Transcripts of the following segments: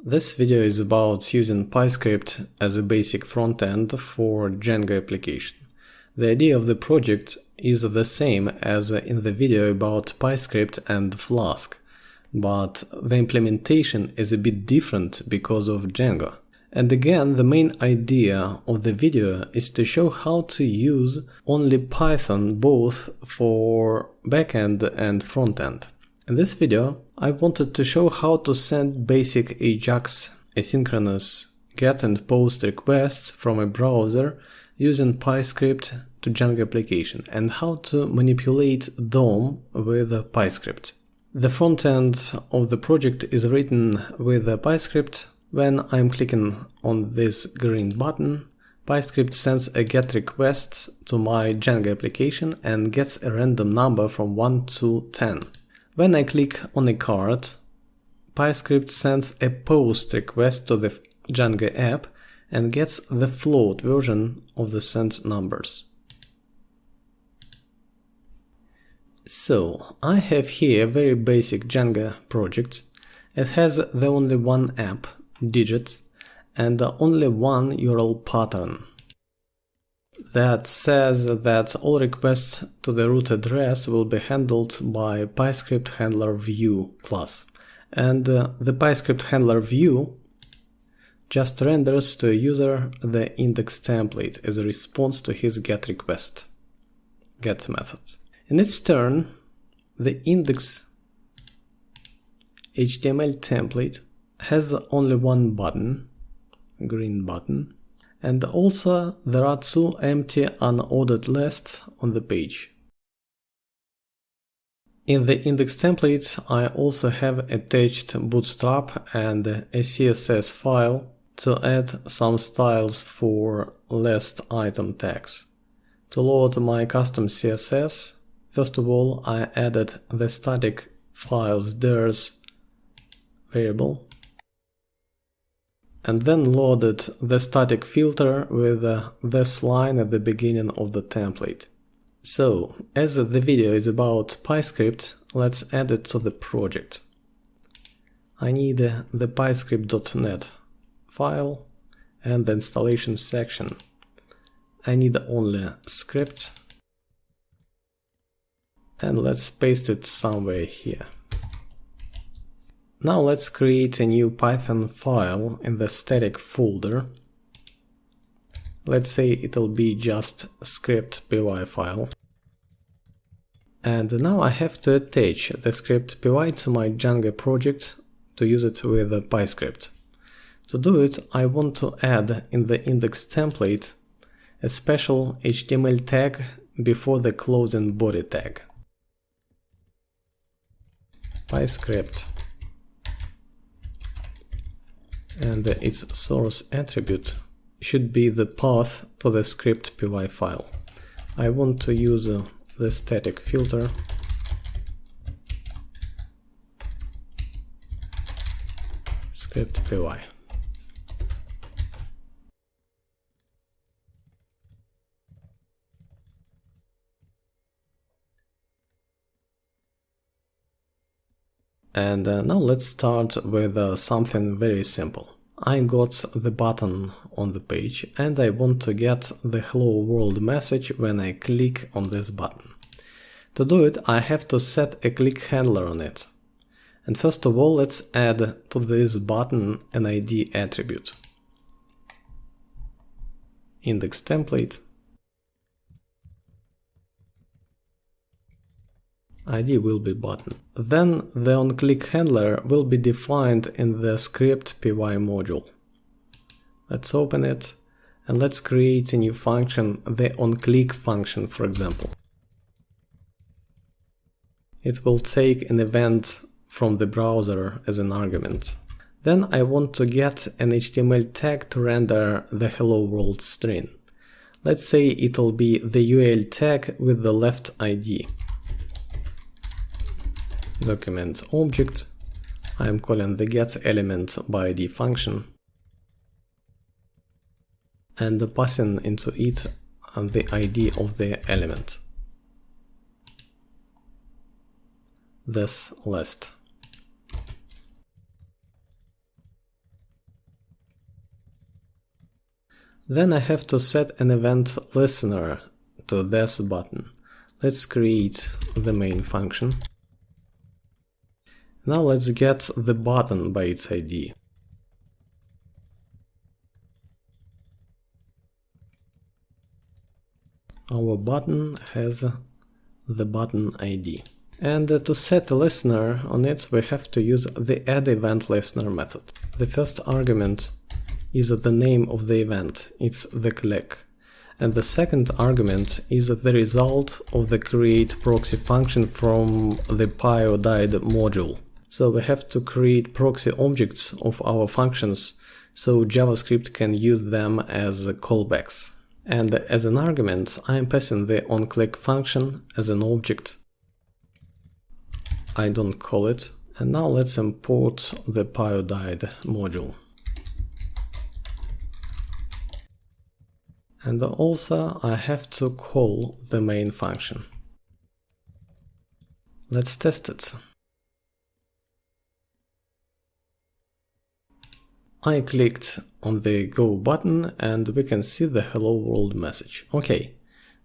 This video is about using PyScript as a basic front-end for Django application. The idea of the project is the same as in the video about PyScript and Flask, but the implementation is a bit different because of Django. And again, the main idea of the video is to show how to use only Python both for backend and frontend. In this video, I wanted to show how to send basic AJAX asynchronous get and post requests from a browser using PyScript to Django application and how to manipulate DOM with PyScript. The front end of the project is written with PyScript. When I'm clicking on this green button, PyScript sends a GET request to my Django application and gets a random number from 1 to 10. When I click on a card, PyScript sends a POST request to the Django app and gets the float version of the sent numbers. So, I have here a very basic Django project. It has the only one app, digit, and only one URL pattern that says that all requests to the root address will be handled by PyScript handler view class. And the PyScript handler view just renders to a user the index template as a response to his get request get method. In its turn, the index HTML template has only one button, green button, and also there are two empty unordered lists on the page. In the index template, I also have attached Bootstrap and a CSS file to add some styles for list item tags. To load my custom CSS, first of all, I added the static files dirs variable, and then loaded the static filter with this line at the beginning of the template. So, as the video is about PyScript, let's add it to the project. I need the pyscript.net file and the installation section. I need only script, and let's paste it somewhere here. Now let's create a new Python file in the static folder. Let's say it'll be just script py file. And now I have to attach the script py to my Django project to use it with PyScript. To do it, I want to add in the index template a special HTML tag before the closing body tag. PyScript. And its source attribute should be the path to the script py file. I want to use the static filter script py. And now let's start with something very simple. I got the button on the page and I want to get the hello world message when I click on this button. To do it, I have to set a click handler on it. And first of all, let's add to this button an ID attribute. Index template. ID will be button. Then the onclick handler will be defined in the script py module. Let's open it and let's create a new function, the onclick function, for example. It will take an event from the browser as an argument. Then I want to get an HTML tag to render the hello world string. Let's say it'll be the UL tag with the left ID. Document object, I am calling the getElementById function and passing into it the ID of the element, this list. Then I have to set an event listener to this button. Let's create the main function. Now let's get the button by its ID. Our button has the button ID. And to set a listener on it, we have to use the addEventListener method. The first argument is the name of the event, it's the click. And the second argument is the result of the createProxy function from the PyODide module. So we have to create proxy objects of our functions so JavaScript can use them as callbacks. And as an argument, I am passing the onclick function as an object. I don't call it. And now let's import the PyODide module. And also I have to call the main function. Let's test it. I clicked on the Go button and we can see the Hello World message. Okay,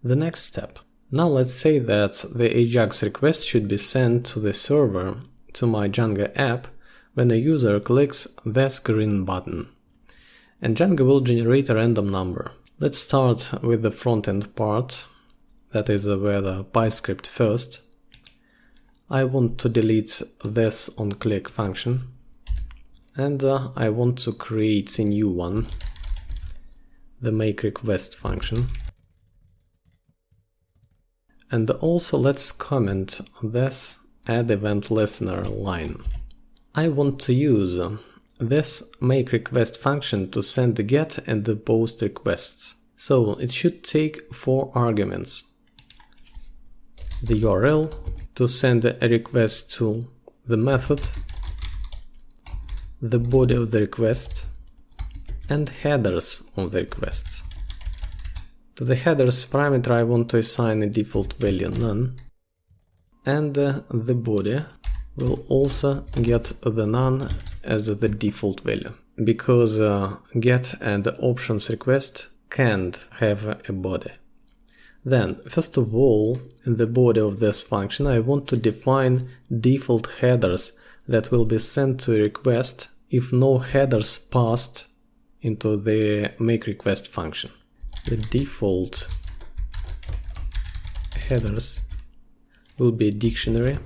the next step. Now let's say that the AJAX request should be sent to the server, to my Django app, when a user clicks this green button. And Django will generate a random number. Let's start with the front-end part, that is where the PyScript first. I want to delete this onclick function. And I want to create a new one, the makeRequest function. And also let's comment this addEventListener line. I want to use this makeRequest function to send get and post requests. So it should take 4 arguments. The URL to send a request to, the method, the body of the request, and headers of the requests. To the headers parameter I want to assign a default value none, and the body will also get the none as the default value, because get and options request can't have a body. Then, first of all, in the body of this function I want to define default headers that will be sent to a request if no headers passed into the makeRequest function. The default headers will be a dictionary,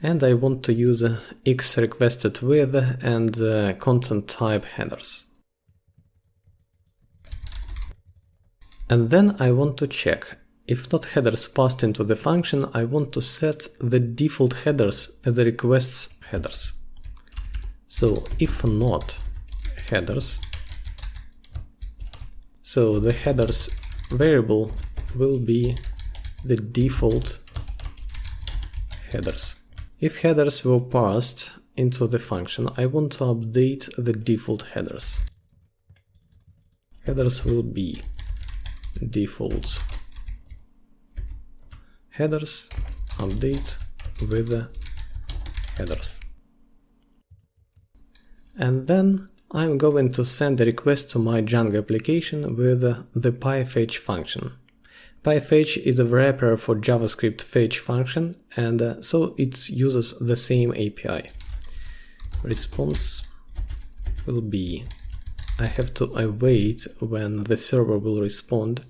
and I want to use x requested with and content type headers. And then I want to check. If not headers passed into the function, I want to set the default headers as the request's headers. So if not headers, so the headers variable will be the default headers. If headers were passed into the function, I want to update the default headers. Headers will be default headers, update with the headers. And then I'm going to send a request to my Django application with the pyfetch function. Pyfetch is a wrapper for JavaScript fetch function, and so it uses the same API. Response will be, I have to await when the server will respond.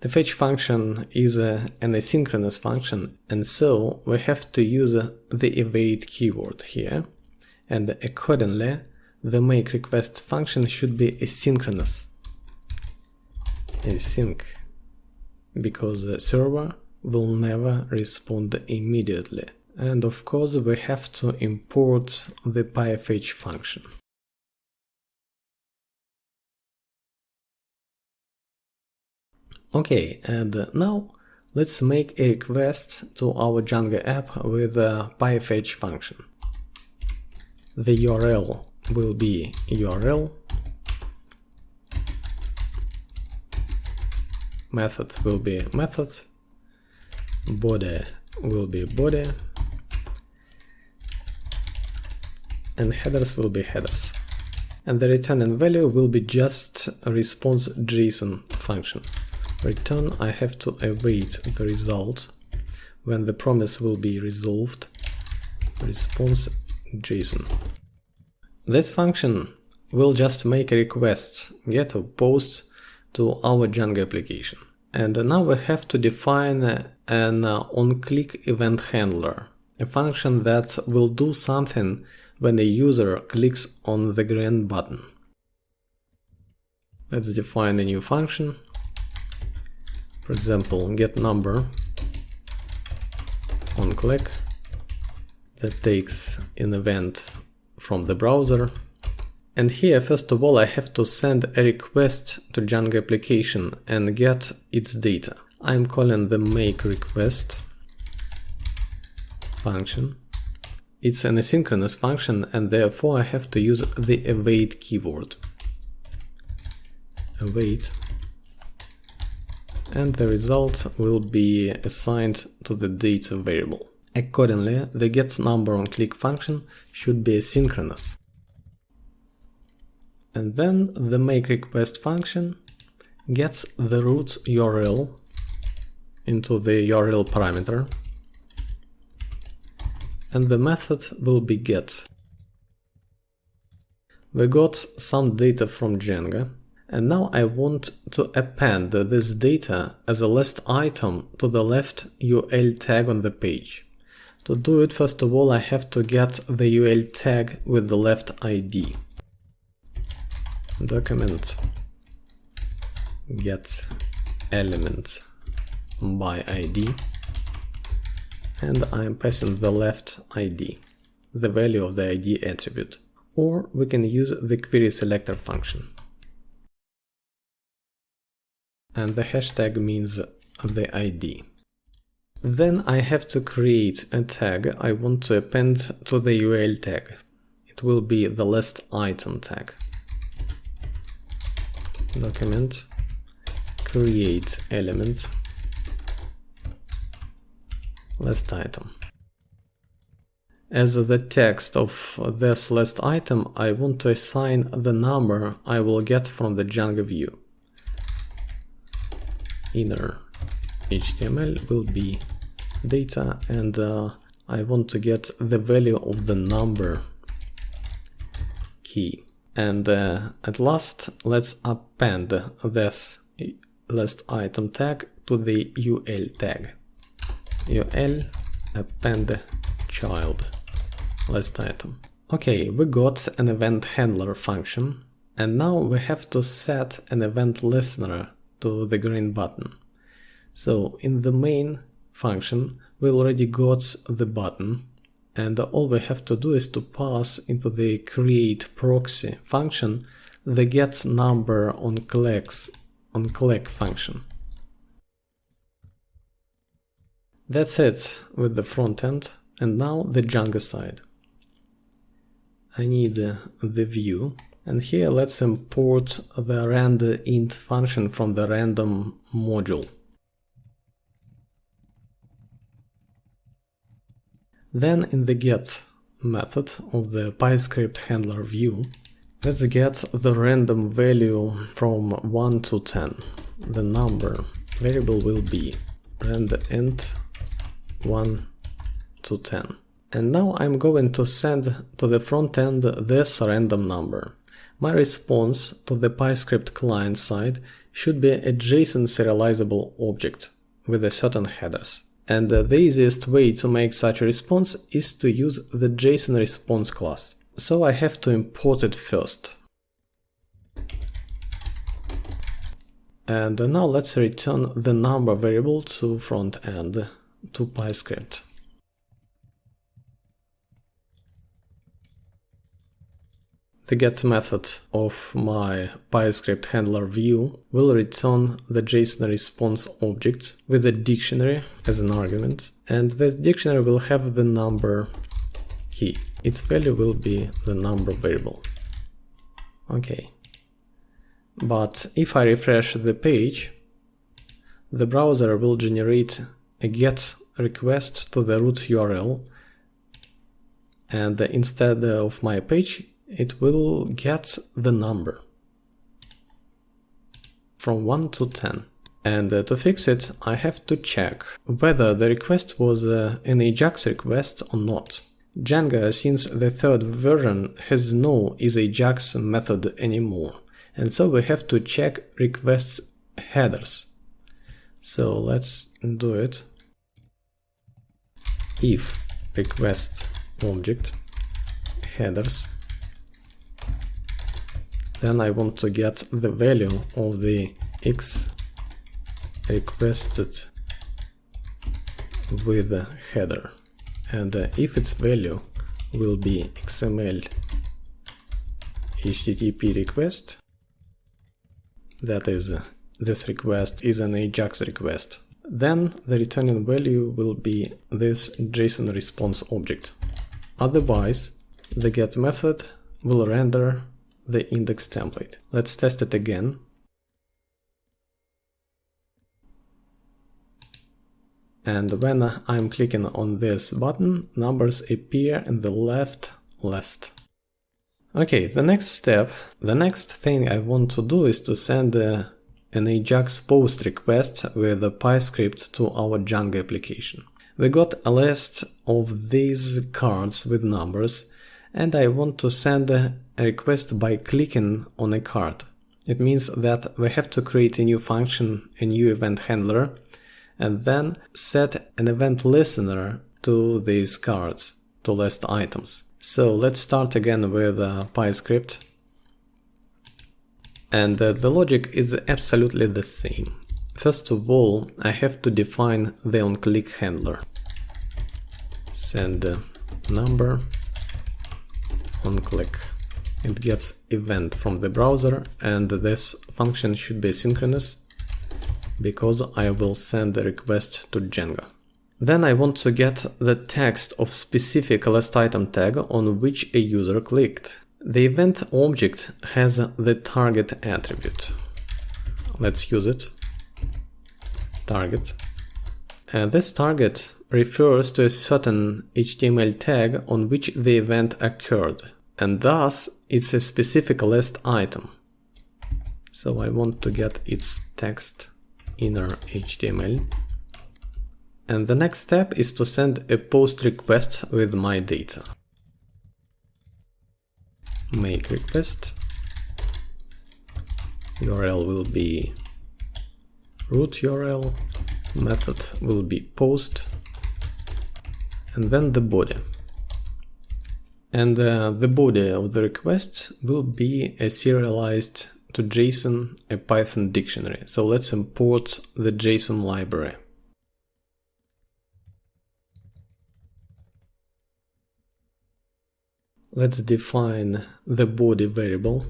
The fetch function is an asynchronous function, and so we have to use the await keyword here, and accordingly the makeRequest function should be asynchronous. Async, because the server will never respond immediately. And of course we have to import the pyfetch function. Okay, and now let's make a request to our Django app with the pyfetch function. The URL will be URL, method will be method, body will be body, and headers will be headers. And the returning value will be just a response JSON function. Return, I have to await the result when the promise will be resolved. Response JSON. This function will just make a request, get or post to our Django application. And now we have to define an onclick event handler, a function that will do something when a user clicks on the green button. Let's define a new function. For example, getNumber onclick that takes an event from the browser. And here, first of all, I have to send a request to Django application and get its data. I'm calling the makeRequest function. It's an asynchronous function, and therefore I have to use the await keyword. Await. And the result will be assigned to the data variable. Accordingly, the getNumber onclick function should be asynchronous. And then the makeRequest function gets the root URL into the URL parameter, and the method will be get. We got some data from Django, and now I want to append this data as a last item to the left UL tag on the page. To do it, first of all, I have to get the UL tag with the left ID. Document get element by ID, and I'm passing the left ID, the value of the ID attribute. Or we can use the query selector function. And the hashtag means the ID. Then I have to create a tag I want to append to the UL tag. It will be the last item tag. Document create element last item. As the text of this last item, I want to assign the number I will get from the Django view. Inner HTML will be data, and I want to get the value of the number key. And at last, let's append this last item tag to the UL tag. UL append child last item. Okay, we got an event handler function, and now we have to set an event listener to the green button. So in the main function, we already got the button, and all we have to do is to pass into the create proxy function the getNumber onclick function. That's it with the front end, and now the Django side. I need the view, and here let's import the rand_int function from the random module. Then in the get method of the PyScript handler view, let's get the random value from 1 to 10. The number variable will be rand_int 1 to 10. And now I'm going to send to the front end this random number. My response to the PyScript client side should be a JSON serializable object with a certain headers. And the easiest way to make such a response is to use the JSON response class. So I have to import it first. And now let's return the number variable to front end to PyScript. The get method of my PyScript handler view will return the JSON response object with a dictionary as an argument, and this dictionary will have the number key. Its value will be the number variable. Okay. But if I refresh the page, the browser will generate a GET request to the root URL, and instead of my page, it will get the number from 1 to 10. And to fix it, I have to check whether the request was an AJAX request or not. Django, since the third version, has no isAjax method anymore, and so we have to check requests headers. So let's do it. If request object headers, then I want to get the value of the X requested with the header, and if its value will be XML HTTP request, that is, this request is an AJAX request, then the returning value will be this JSON response object. Otherwise, the get method will render the index template. Let's test it again. And when I'm clicking on this button, numbers appear in the left list. Okay, the next thing I want to do is to send an AJAX post request with a PyScript to our Django application. We got a list of these cards with numbers, and I want to send a request by clicking on a card. It means that we have to create a new function, a new event handler, and then set an event listener to these cards, to list items. So let's start again with PyScript. And the logic is absolutely the same. First of all, I have to define the onclick handler. Send number onclick. It gets event from the browser, and this function should be synchronous, because I will send a request to Django. Then I want to get the text of specific last item tag on which a user clicked. The event object has the target attribute. Let's use it. Target. This target refers to a certain HTML tag on which the event occurred, and thus it's a specific last item. So I want to get its text inner HTML. And the next step is to send a post request with my data. Make request. URL will be root URL. Method will be post. And then the body. And the body of the request will be a serialized to JSON a Python dictionary. So let's import the JSON library. Let's define the body variable.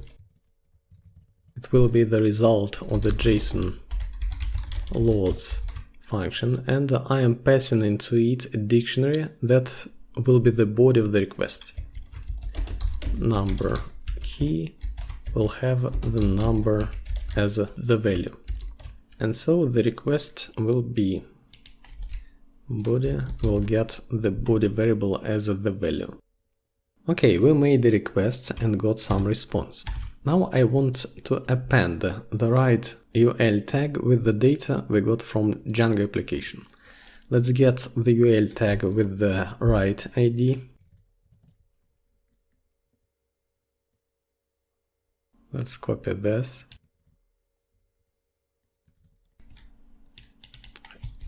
It will be the result of the JSON loads function, and I am passing into it a dictionary that will be the body of the request. Number key will have the number as the value. And so the request will be body will get the body variable as the value. Okay, we made the request and got some response. Now I want to append the right UL tag with the data we got from Django application. Let's get the UL tag with the right ID. Let's copy this.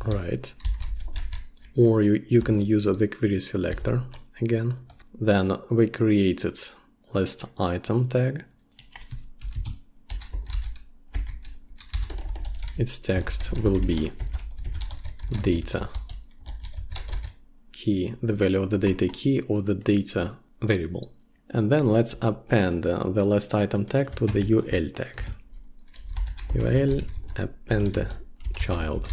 Right. Or you can use the query selector again. Then we created list item tag. Its text will be data key, the value of the data key or the data variable. And then let's append the last item tag to the UL tag. UL append child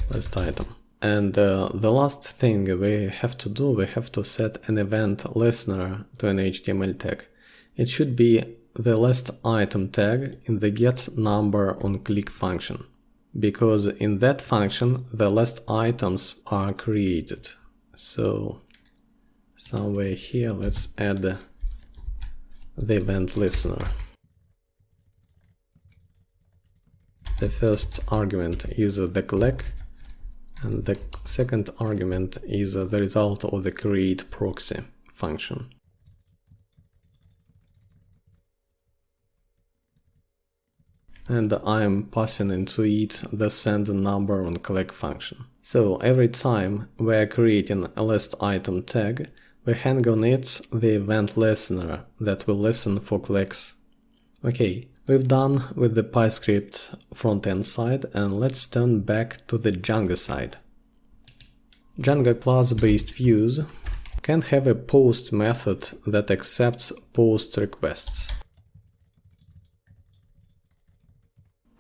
last item. And the last thing we have to do, we have to set an event listener to an HTML tag. It should be the last item tag in the getNumberOnClick function, because in that function the last items are created. So somewhere here let's add the event listener. The first argument is the click, and the second argument is the result of the create proxy function. And I'm passing into it the send number on click function. So every time we are creating a list item tag, we hang on it the event listener that will listen for clicks. Okay, we've done with the PyScript front-end side, and let's turn back to the Django side. Django class-based views can have a post method that accepts post requests.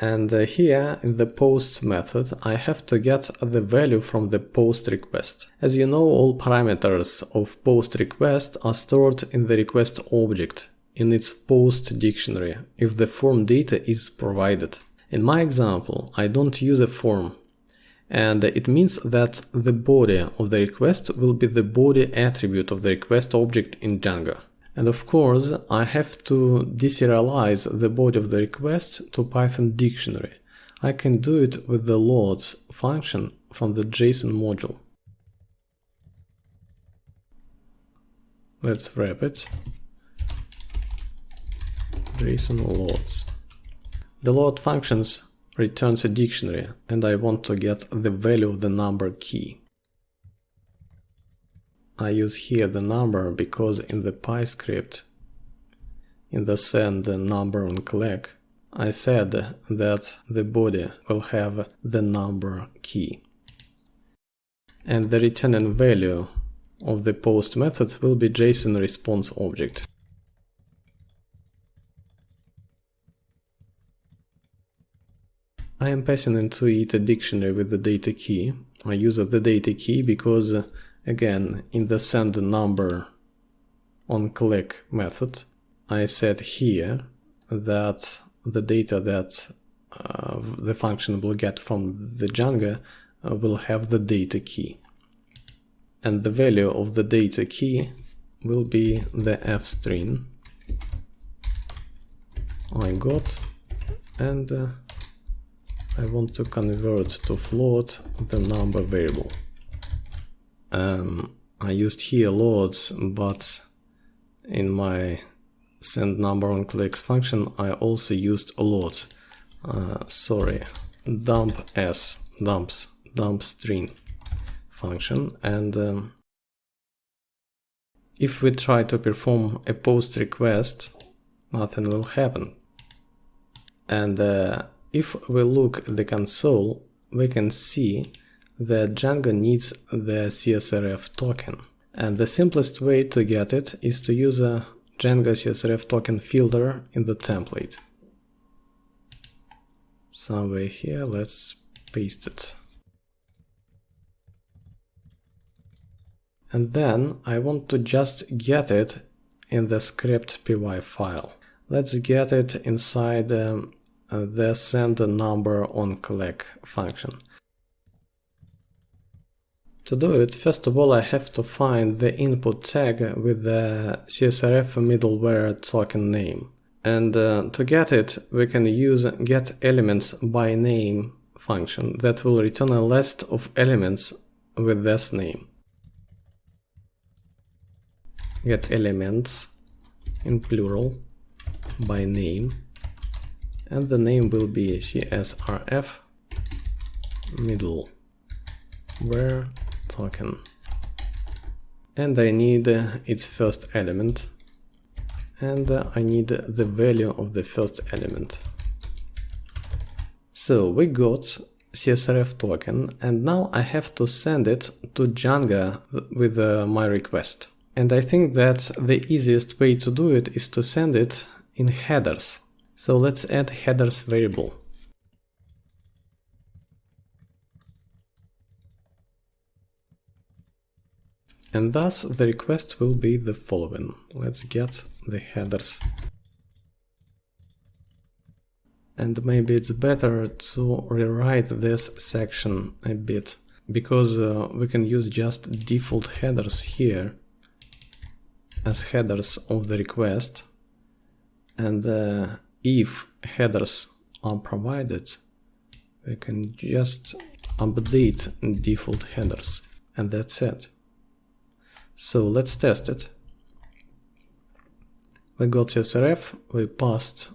And here in the post method I have to get the value from the post request. As you know, all parameters of post request are stored in the request object in its post dictionary if the form data is provided. In my example, I don't use a form, and it means that the body of the request will be the body attribute of the request object in Django. And of course, I have to deserialize the body of the request to Python dictionary. I can do it with the loads function from the JSON module. Let's wrap it. JSON loads. The load functions returns a dictionary, and I want to get the value of the number key. I use here the number because in the PyScript, in the send number on click, I said that the body will have the number key. And the returning value of the post methods will be JSON response object. I am passing into it a dictionary with the data key. I use the data key because again, in the send number on click method, I said here that the data that the function will get from the Django will have the data key. And the value of the data key will be the f string I got, and I want to convert to float the number variable. I used here loads, but in my send number on clicks function I also used loads. Dump string function, and if we try to perform a post request, nothing will happen. And if we look at the console, we can see that Django needs the CSRF token. And the simplest way to get it is to use a Django CSRF token filter in the template. Somewhere here, let's paste it. And then I want to just get it in the script py file. Let's get it inside the send number on click function. To do it, first of all, I have to find the input tag with the CSRF middleware token name. And to get it, we can use getElementsByName function that will return a list of elements with this name. Get elements in plural by name, and the name will be CSRF middleware token, and I need its first element, and I need the value of the first element. So we got CSRF token, and now I have to send it to Django with my request. And I think that the easiest way to do it is to send it in headers. So let's add headers variable. And thus the request will be the following. Let's get the headers. And maybe it's better to rewrite this section a bit, because we can use just default headers here as headers of the request, And if headers are provided, we can just update default headers, and that's it. So let's test it. We got CSRF, we passed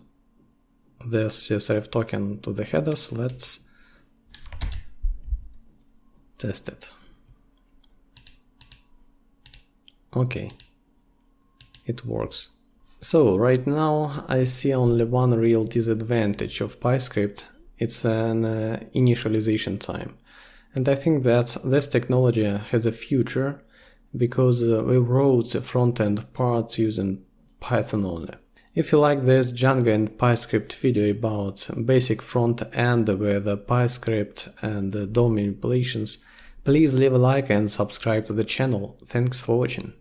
the CSRF token to the headers. Let's test it. Okay, it works. So right now I see only one real disadvantage of PyScript. It's an initialization time. And I think that this technology has a future because we wrote the front-end parts using Python only. If you like this Django and PyScript video about basic front-end with PyScript and DOM manipulations, please leave a like and subscribe to the channel. Thanks for watching.